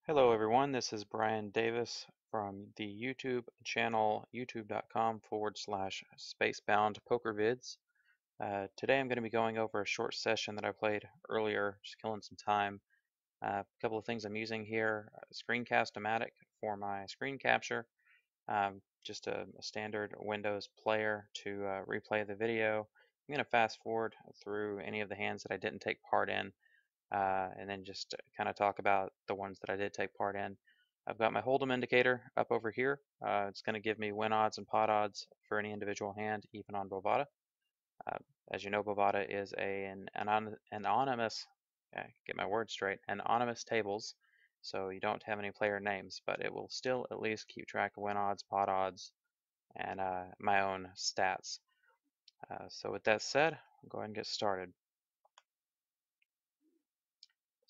Hello everyone, this is Brian Davis from the YouTube channel youtube.com/spacebound pokervids. Today I'm going to be going over a short session that I played earlier, just killing some time. A couple of things I'm using here, Screencast-O-Matic for my screen capture, just a standard Windows player to replay the video. I'm going to fast forward through any of the hands that I didn't take part in and then just kind of talk about the ones that I did take part in. I've got my hold'em indicator up over here. It's going to give me win odds and pot odds for any individual hand, even on Bovada. Uh, as you know, Bovada is an anonymous, get my words straight, anonymous tables, so you don't have any player names, but it will still at least keep track of win odds, pot odds, and my own stats. So with that said, I'll go ahead and get started.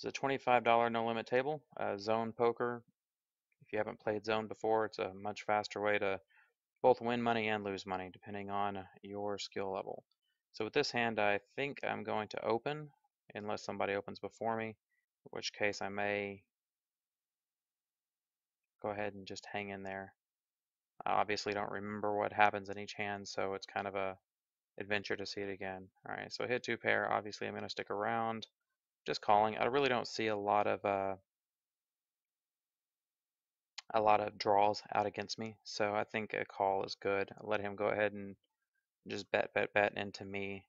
It's a $25 no limit table, zone poker. If you haven't played zone before, it's a much faster way to both win money and lose money depending on your skill level. So with this hand, I think I'm going to open unless somebody opens before me, in which case I may go ahead and just hang in there. I obviously don't remember what happens in each hand, so it's kind of a adventure to see it again. All right, so I hit two pair. Obviously, I'm going to stick around, just calling. I really don't see a lot of draws out against me, so I think a call is good. I'll let him go ahead and just bet into me.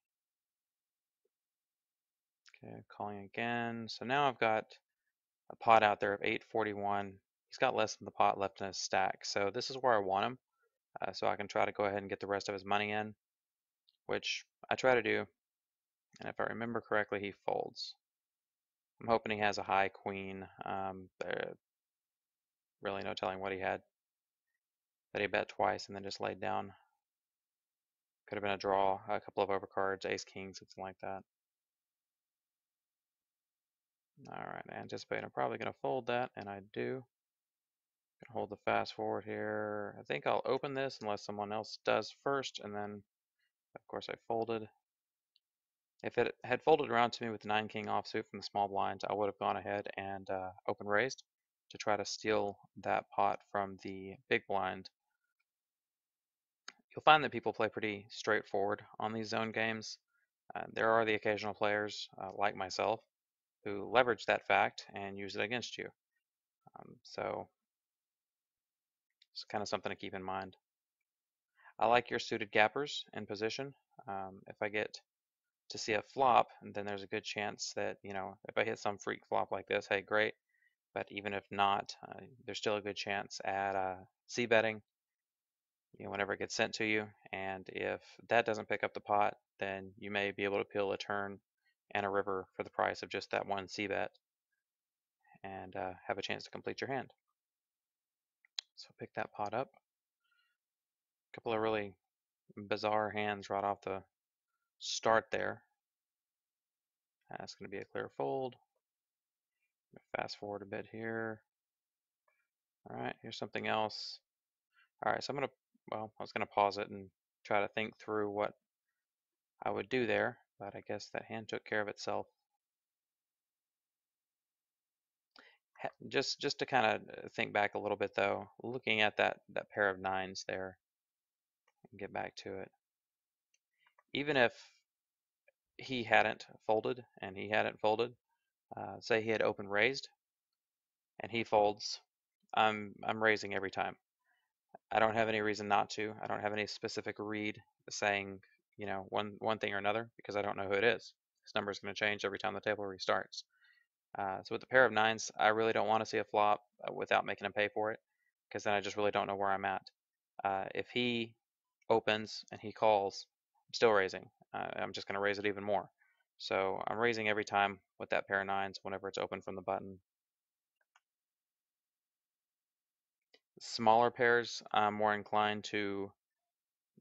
Okay, calling again. So now I've got a pot out there of 841. He's got less than the pot left in his stack, so this is where I want him. So I can try to go ahead and get the rest of his money in, which I try to do. And if I remember correctly, he folds. I'm hoping he has a high queen. Really no telling what he had. That he bet twice and then just laid down. Could have been a draw, a couple of overcards, ace king, something like that. Alright, I anticipate I'm probably going to fold that, and I do. Gonna hold the fast forward here. I think I'll open this unless someone else does first, and then, of course, I folded. If it had folded around to me with 9-king offsuit from the small blinds, I would have gone ahead and open raised to try to steal that pot from the big blind. You'll find that people play pretty straightforward on these zone games. There are the occasional players, like myself, who leverage that fact and use it against you. So it's kind of something to keep in mind. I like your suited gappers in position. If I get to see a flop, then there's a good chance that, if I hit some freak flop like this, hey, great. But even if not, there's still a good chance at c-betting, whenever it gets sent to you. And if that doesn't pick up the pot, then you may be able to peel a turn and a river for the price of just that one c-bet and have a chance to complete your hand. So pick that pot up. A couple of really bizarre hands right off the start there. That's going to be a clear fold. Fast forward a bit here. All right, here's something else. All right, so I was going to pause it and try to think through what I would do there, but I guess that hand took care of itself. Just to kind of think back a little bit though, looking at that pair of nines there, and get back to it. Even if he hadn't folded and he hadn't folded, say he had open raised and he folds, I'm raising every time. I don't have any reason not to. I don't have any specific read saying, one thing or another, because I don't know who it is. This number is going to change every time the table restarts. So with the pair of nines, I really don't want to see a flop without making him pay for it, because then I just really don't know where I'm at. If he opens and he calls, I'm still raising. I'm just going to raise it even more. So I'm raising every time with that pair of nines whenever it's open from the button. Smaller pairs, I'm more inclined to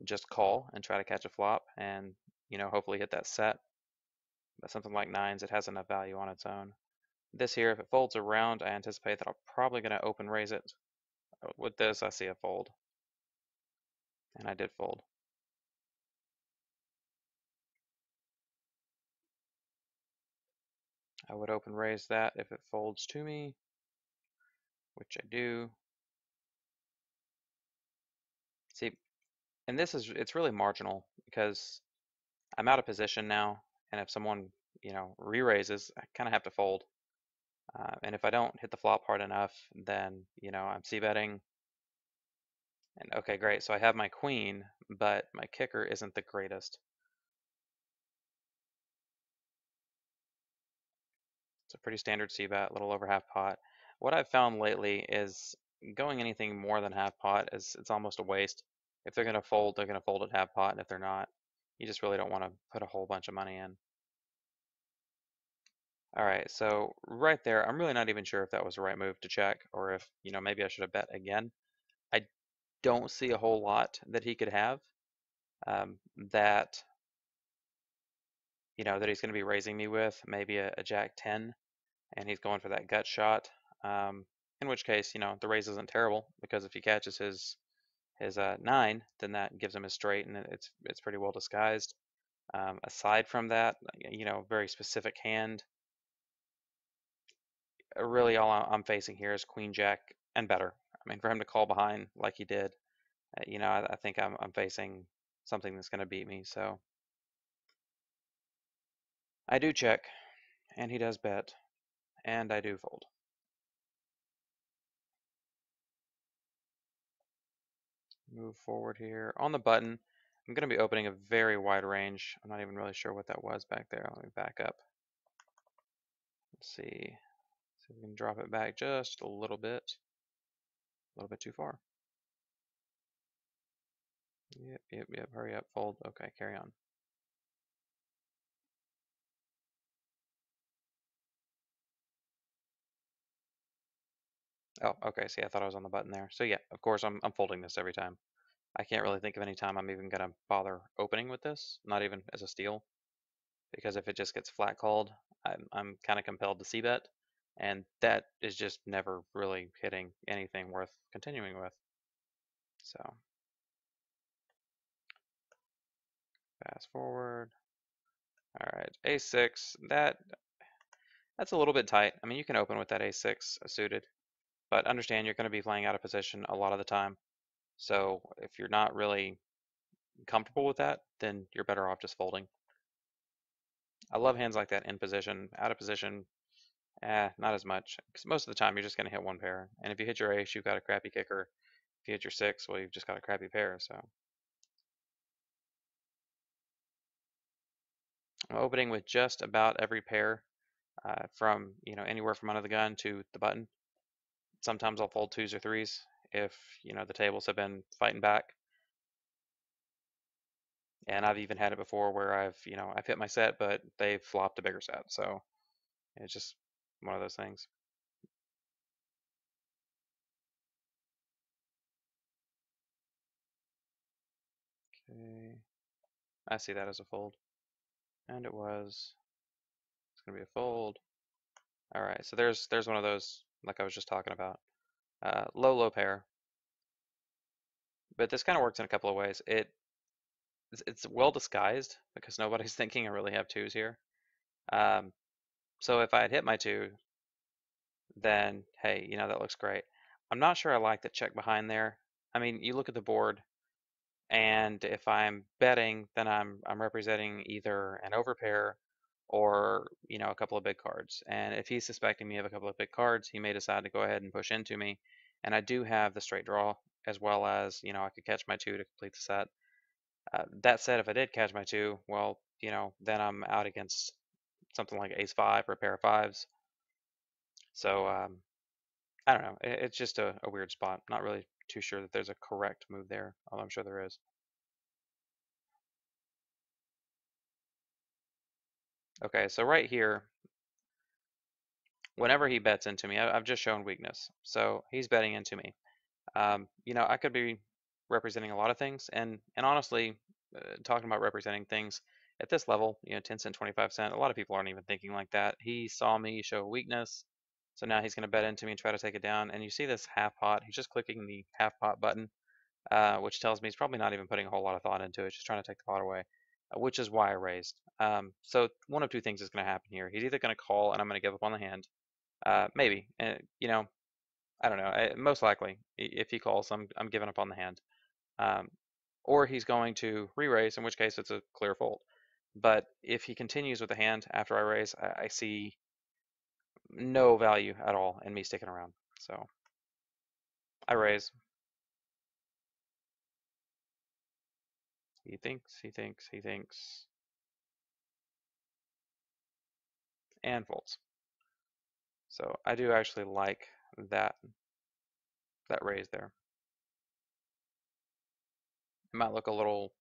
just call and try to catch a flop and, hopefully hit that set. But something like nines, it has enough value on its own. This here, if it folds around, I anticipate that I'm probably going to open raise it. With this, I see a fold. And I did fold. I would open raise that if it folds to me. which I do. See, and it's really marginal because I'm out of position now, and if someone, re-raises, I kind of have to fold. And if I don't hit the flop hard enough, then, I'm c-betting. And okay, great. So I have my queen, but my kicker isn't the greatest. It's a pretty standard c-bet, a little over half pot. What I've found lately is going anything more than half pot it's almost a waste. If they're gonna fold, they're gonna fold at half pot, and if they're not, you just really don't want to put a whole bunch of money in. All right, so right there, I'm really not even sure if that was the right move to check, or if, maybe I should have bet again. I don't see a whole lot that he could have that, that he's going to be raising me with, maybe a Jack 10, and he's going for that gut shot. In which case, the raise isn't terrible because if he catches his 9, then that gives him a straight, and it's pretty well disguised. Aside from that, very specific hand. Really, all I'm facing here is Queen Jack and better. I mean, for him to call behind like he did, I think I'm facing something that's going to beat me. So I do check, and he does bet, and I do fold. Move forward here. On the button, I'm going to be opening a very wide range. I'm not even really sure what that was back there. Let me back up. Let's see. See if we can drop it back just a little bit. A little bit too far. Yep. Hurry up, fold. Okay, carry on. Oh, okay. See, I thought I was on the button there. So yeah, of course, I'm folding this every time. I can't really think of any time I'm even gonna bother opening with this, not even as a steal, because if it just gets flat called, I'm kind of compelled to c-bet, and that is just never really hitting anything worth continuing with. So fast forward. All right, a6. That's a little bit tight. I mean, you can open with that a6 suited, but understand you're going to be playing out of position a lot of the time. So if you're not really comfortable with that, then you're better off just folding. I love hands like that in position. Out of position, not as much. Because most of the time you're just going to hit one pair. And if you hit your ace, you've got a crappy kicker. If you hit your 6, well, you've just got a crappy pair. So I'm opening with just about every pair from, anywhere from under the gun to the button. Sometimes I'll fold 2s or 3s if, the tables have been fighting back. And I've even had it before where I've hit my set, but they've flopped a bigger set. So it's just one of those things. Okay, I see that as a fold, and it was. It's gonna be a fold. All right, so there's one of those like I was just talking about, low pair. But this kind of works in a couple of ways. It's well disguised because nobody's thinking I really have 2s here. So if I had hit my 2, then hey, that looks great. I'm not sure I like the check behind there. I mean, you look at the board, and if I'm betting, then I'm representing either an overpair or a couple of big cards. And if he's suspecting me of a couple of big cards, he may decide to go ahead and push into me. And I do have the straight draw as well as I could catch my 2 to complete the set. That said, if I did catch my 2, well, then I'm out against something like ace 5 or a pair of 5s. So I don't know. It's just a weird spot. Not really too sure that there's a correct move there, although I'm sure there is. Okay, so right here, whenever he bets into me, I've just shown weakness. So he's betting into me. I could be representing a lot of things, and honestly, talking about representing things at this level, 10 cent, 25 cent, a lot of people aren't even thinking like that. He saw me show weakness, so now he's going to bet into me and try to take it down. And you see this half pot, he's just clicking the half pot button, which tells me he's probably not even putting a whole lot of thought into it, just trying to take the pot away, which is why I raised. So one of two things is going to happen here. He's either going to call and I'm going to give up on the hand, maybe, I don't know. Most likely, if he calls, I'm giving up on the hand. Um, or he's going to re-raise, in which case it's a clear fold. But if he continues with the hand after I raise, I see no value at all in me sticking around. So I raise. He thinks, he thinks, he thinks, and folds. So I do actually like that that raise there. It might look a little,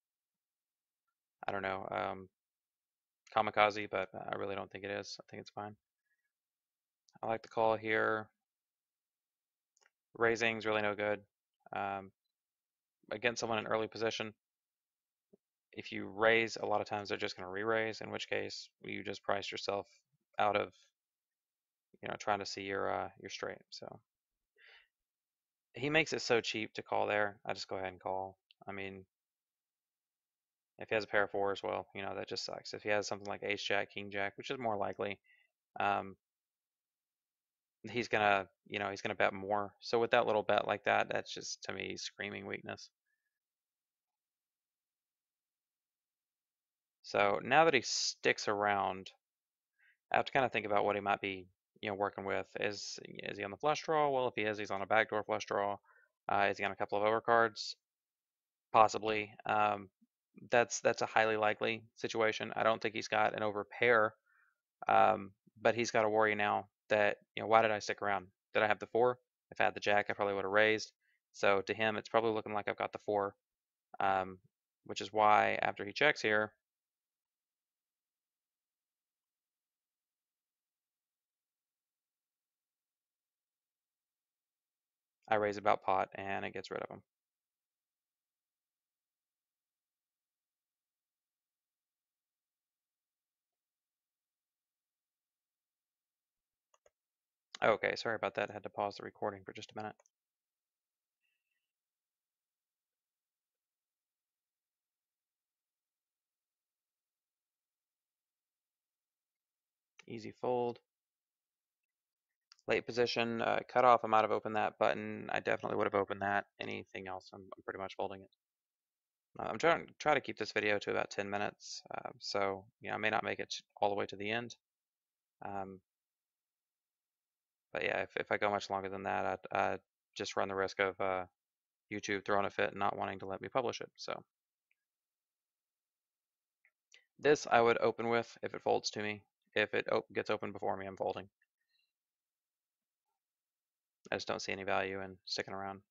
I don't know, kamikaze, but I really don't think it is. I think it's fine. I like the call here. Raising's really no good. Um, Against someone in early position, if you raise, a lot of times they're just going to re-raise, in which case you just priced yourself out of, trying to see your straight. So he makes it so cheap to call there. I just go ahead and call. I mean, if he has a pair of fours, well, that just sucks. If he has something like ace jack, king jack, which is more likely, um, he's gonna bet more. So with that little bet like that, that's just to me screaming weakness. So now that he sticks around, I have to kind of think about what he might be, working with. Is he on the flush draw? Well, if he is, he's on a backdoor flush draw. Is he on a couple of overcards? Possibly. That's a highly likely situation. I don't think he's got an overpair, but he's got to worry now that, why did I stick around? Did I have the four? If I had the jack, I probably would have raised. So to him, it's probably looking like I've got the four, um, which is why after he checks here, I raise about pot and it gets rid of him. Okay, sorry about that. I had to pause the recording for just a minute. Easy fold. Late position, cutoff, I might have opened that button. I definitely would have opened that. Anything else, I'm pretty much folding it. I'm try to keep this video to about 10 minutes, so I may not make it all the way to the end. Um, but yeah, if I go much longer than that, I'd just run the risk of YouTube throwing a fit and not wanting to let me publish it. So this I would open with if it folds to me. If it gets open before me, I'm folding. I just don't see any value in sticking around.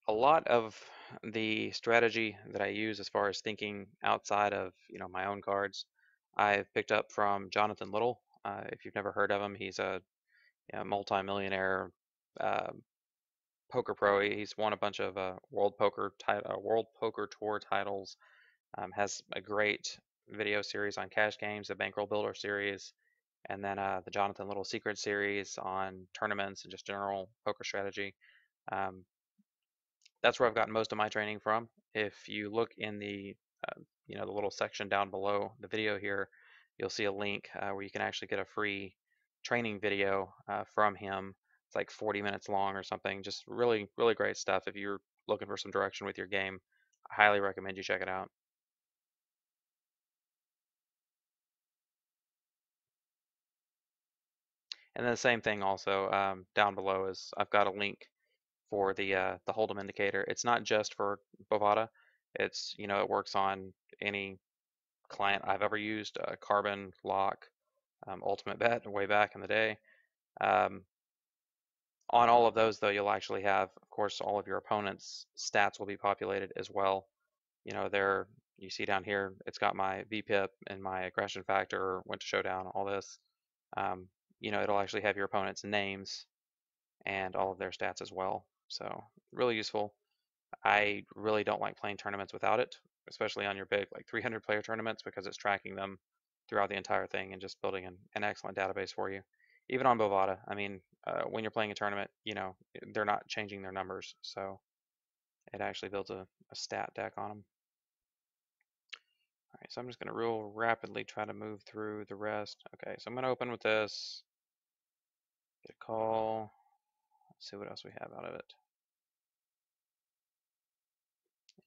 A lot of the strategy that I use as far as thinking outside of my own cards, I've picked up from Jonathan Little. If you've never heard of him, he's a multi-millionaire uh, poker pro. He's won a bunch of World Poker Tour titles. Has a great video series on cash games, a bankroll builder series, and then the Jonathan Little Secret series on tournaments and just general poker strategy. Um, that's where I've gotten most of my training from. If you look in the little section down below the video here, you'll see a link where you can actually get a free training video from him. It's like 40 minutes long or something. Just really, really great stuff. If you're looking for some direction with your game, I highly recommend you check it out. And then the same thing also down below is I've got a link for the Hold'em indicator. It's not just for Bovada. It works on any client I've ever used, Carbon, Lock, Ultimate Bet, way back in the day. Um, on all of those, though, you'll actually have, of course, all of your opponent's stats will be populated as well. There you see down here, it's got my VPIP and my aggression factor, went to showdown, all this. Um, it'll actually have your opponent's names and all of their stats as well. So really useful. I really don't like playing tournaments without it, especially on your big like 300 player tournaments because it's tracking them throughout the entire thing and just building an excellent database for you. Even on Bovada, I mean, when you're playing a tournament, they're not changing their numbers, so it actually builds a stat deck on them. right, so I'm just going to real rapidly try to move through the rest. Okay, so I'm going to open with this, get a call. Let's see what else we have out of it.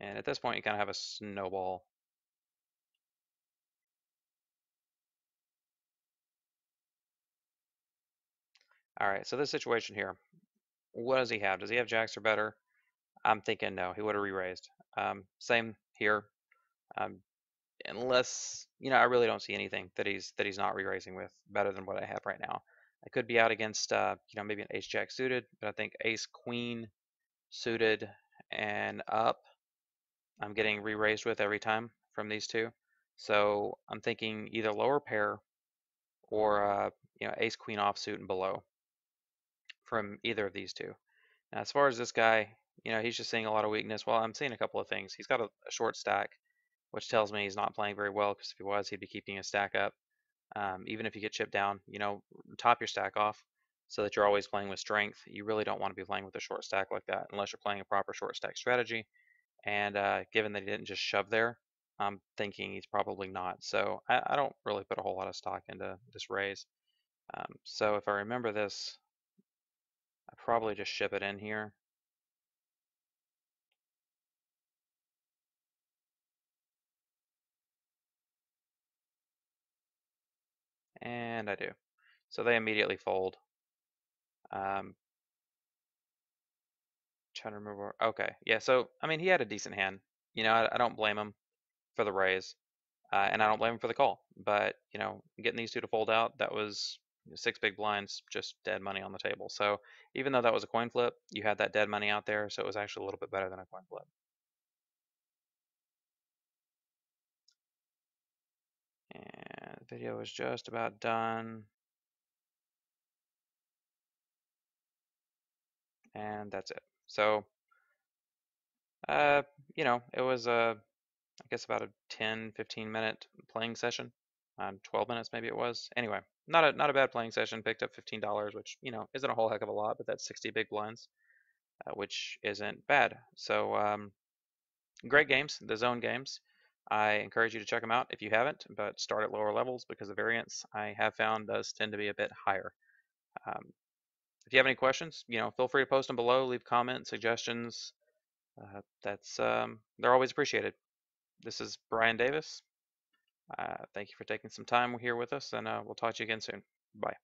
And at this point, you kind of have a snowball. All right, so this situation here, what does he have? Does he have jacks or better? I'm thinking no, he would have re-raised. Same here. Um, unless, I really don't see anything that he's not re-raising with better than what I have right now. I could be out against, maybe an ace jack suited, but I think ace queen suited and up, I'm getting re-raised with every time from these two. So I'm thinking either lower pair or, ace queen offsuit and below from either of these two. Now, as far as this guy, he's just seeing a lot of weakness. Well, I'm seeing a couple of things. He's got a short stack, which tells me he's not playing very well, because if he was, he'd be keeping his stack up. Even if you get chipped down, top your stack off so that you're always playing with strength. You really don't want to be playing with a short stack like that unless you're playing a proper short stack strategy. And given that he didn't just shove there, I'm thinking he's probably not. So I don't really put a whole lot of stock into this raise. So if I remember this, I probably just ship it in here. And I do. So they immediately fold. Trying to remember. Okay, yeah. So I mean, he had a decent hand. I don't blame him for the raise, and I don't blame him for the call. But getting these two to fold out, that was 6 big blinds, just dead money on the table. So even though that was a coin flip, you had that dead money out there, so it was actually a little bit better than a coin flip. And the video is just about done. And that's it. So, it was I guess about a 10, 15 minute playing session. 12 minutes maybe it was. Anyway, not a bad playing session. Picked up $15, which isn't a whole heck of a lot, but that's 60 big blinds, which isn't bad. So great games, the zone games. I encourage you to check them out if you haven't, but start at lower levels because the variance I have found does tend to be a bit higher. Um, if you have any questions, feel free to post them below, leave comments, suggestions. They're always appreciated. This is Brian Davis. Thank you for taking some time here with us, and we'll talk to you again soon. Bye.